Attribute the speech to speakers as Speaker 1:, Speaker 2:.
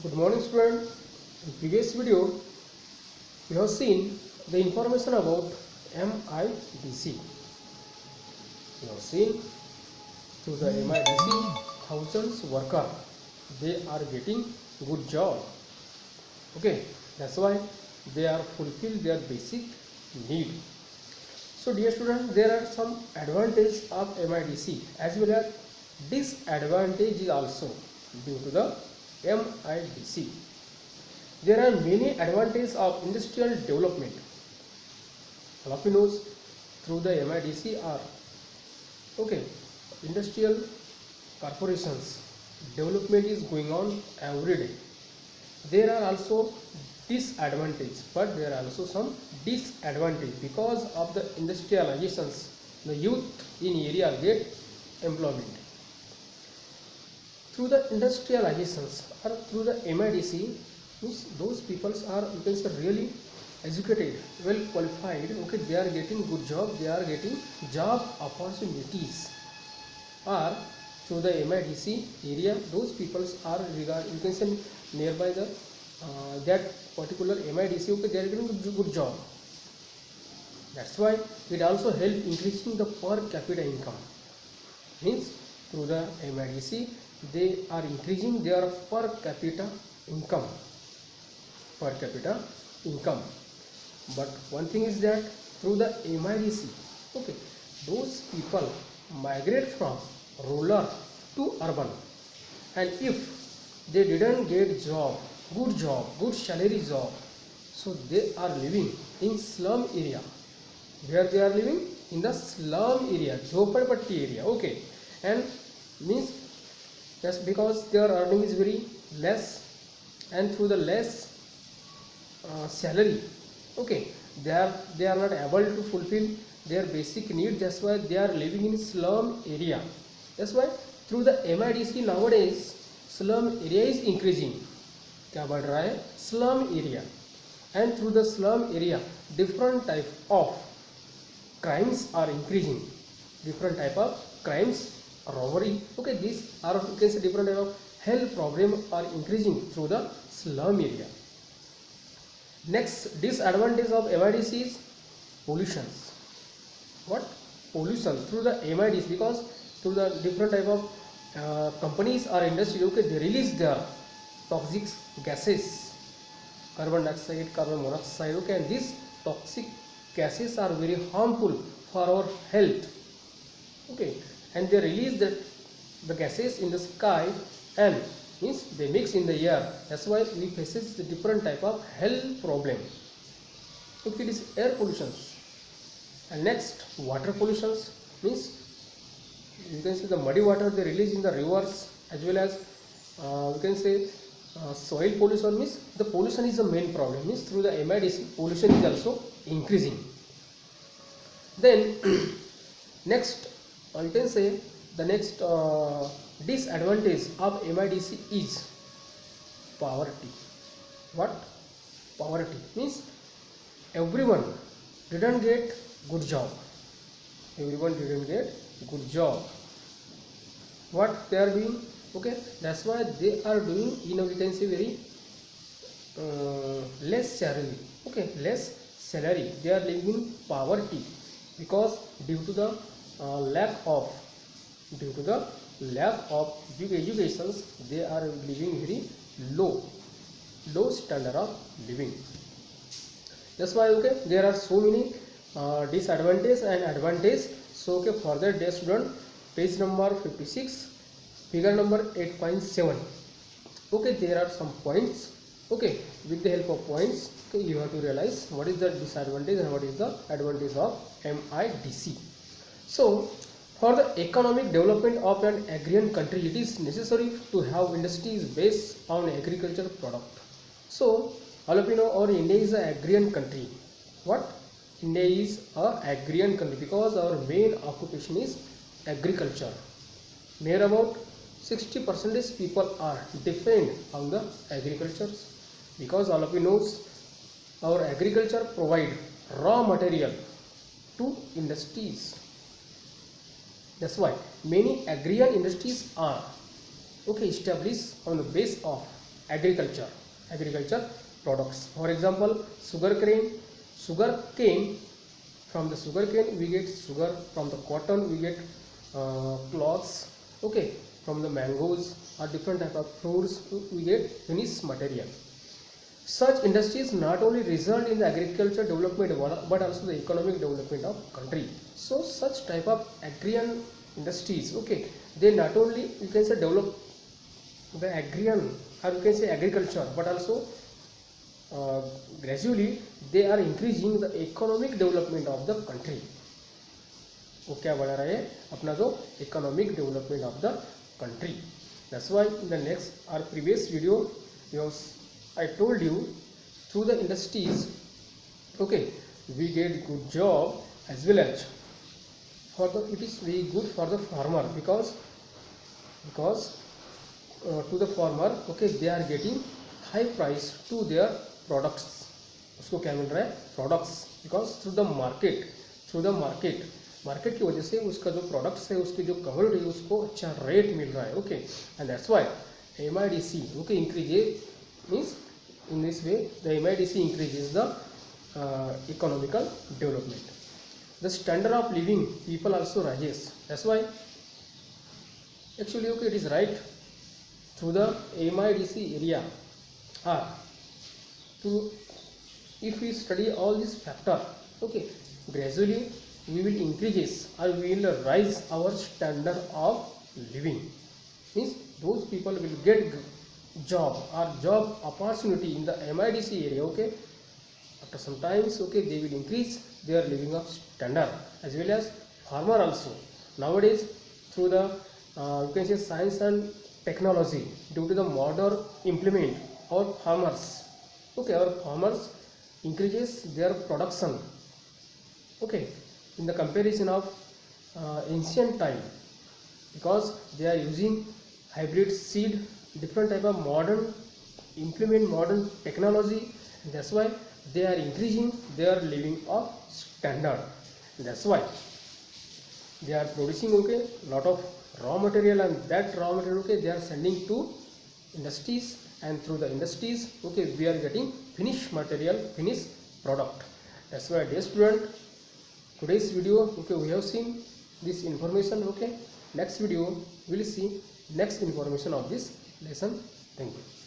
Speaker 1: Good morning, student. In previous video, we have seen the information about MIDC. We have seen through the MIDC, thousands worker they are getting good job. Okay, that's why they are fulfill their basic need. So, dear students, there are some advantages of MIDC as well as disadvantages also due to the MIDC. There are many advantages of industrial development. All of you knows through the MIDC are okay. Industrial corporations development is going on every day. There are also disadvantages, but there are also some disadvantage because of the industrializations. The youth in area get employment through the industrializations or through the MIDC. Means those people are, you can say, really educated, well qualified. Okay, they are getting good job, they are getting job opportunities. Or through the MIDC area, those people are you can say nearby the that particular MIDC. Okay, they are getting good job. That's why it also help increasing the per capita income. Means through the MIDC they are increasing their per capita income. But one thing is that through the MIDC, okay, those people migrate from rural to urban, and if they didn't get good salary job, so they are living in slum area. Where they are living? In the slum area, jhopadpatti area. Okay, and means just because their earning is very less, and through the less salary, okay, they are not able to fulfill their basic need. That's why they are living in slum area. That's why through the MIDC nowadays slum area is increasing. क्या बढ़ रहा है? Slum area. And through the slum area different type of crimes are increasing. Different type of crimes, robbery, okay, these are, you can say, different type of health problem are increasing through the slum area. Next disadvantage of MIDC is pollution. What? Pollution through the MIDC, because through the different type of companies or industry, okay, they release their toxic gases, carbon dioxide, carbon monoxide, okay, and these toxic gases are very harmful for our health. Okay, and they release the gases in the sky, and means they mix in the air. That's why we faces the different type of health problem. If it is air pollution. And next, water pollution means, you can say, the muddy water they release in the rivers, as well as you can say soil pollution. Means the pollution is the main problem. Means through the MIDC pollution is also increasing. Then next, you can say the next disadvantage of MIDC is poverty. What? Poverty means everyone didn't get good job. What they are doing? Okay, that's why they are doing, we can say, very less salary. Okay, less salary. They are living in poverty because due to the lack of educations, they are living very low standard of living. That's why, okay, there are so many disadvantages and advantages. So, okay, for that, dear student, page number 56, figure number 8.7. okay, there are some points. Okay, with the help of points, okay, you have to realize what is the disadvantage and what is the advantage of MIDC. So for the economic development of an agrarian country, it is necessary to have industries based on agricultural product. So all of you know our India is an agrarian country. What? India is an agrarian country because our main occupation is agriculture. Near about 60% people are depend on the agriculture, because all of you knows our agriculture provide raw material to industries. That's why many agrarian industries are established on the base of agriculture products. For example, sugar cane. From the sugar cane we get sugar, from the cotton we get cloths. Okay, from the mangoes or different type of fruits we get finished material. Such industries not only result in the agriculture development but also the economic development of country. So such type of agrarian industries, okay, they not only you can say develop the agrarian or you can say agriculture, but also gradually they are increasing the economic development of the country. वो क्या बढ़ा रहा है अपना जो economic development of the country. That's why in the next our previous video I told you through the industries, okay, we get good job as well as for the it is very good for the farmer because to the farmer, okay, they are getting high price to their products. उसको क्या मिल रहा है products, because through the market की वजह से उसका जो products है उसकी जो commodity है उसको अच्छा rate मिल रहा है. Okay, and that's why MIDC, okay, increases means in this way the MIDC increases the economical development. The standard of living people also rises. That's why actually, okay, it is right through the MIDC area are to if we study all these factor, okay, gradually we will increases or we will rise our standard of living. Means those people will get job or job opportunity in the MIDC area. Okay, after some times, okay, they will increase their living of standard as well as farmer also. Nowadays through the you can say science and technology, due to the modern implement, our farmers, okay, our farmers increases their production, okay, in the comparison of ancient time, because they are using hybrid seed, different type of modern implement modern technology. That's why they are increasing their living of standard. That's why they are producing, okay, lot of raw material, and that raw material, okay, they are sending to industries, and through the industries, okay, we are getting finished material, finished product. That's why, dear student, today's video, okay, we have seen this information. Okay, next video we will see next information of this lesson. Thank you.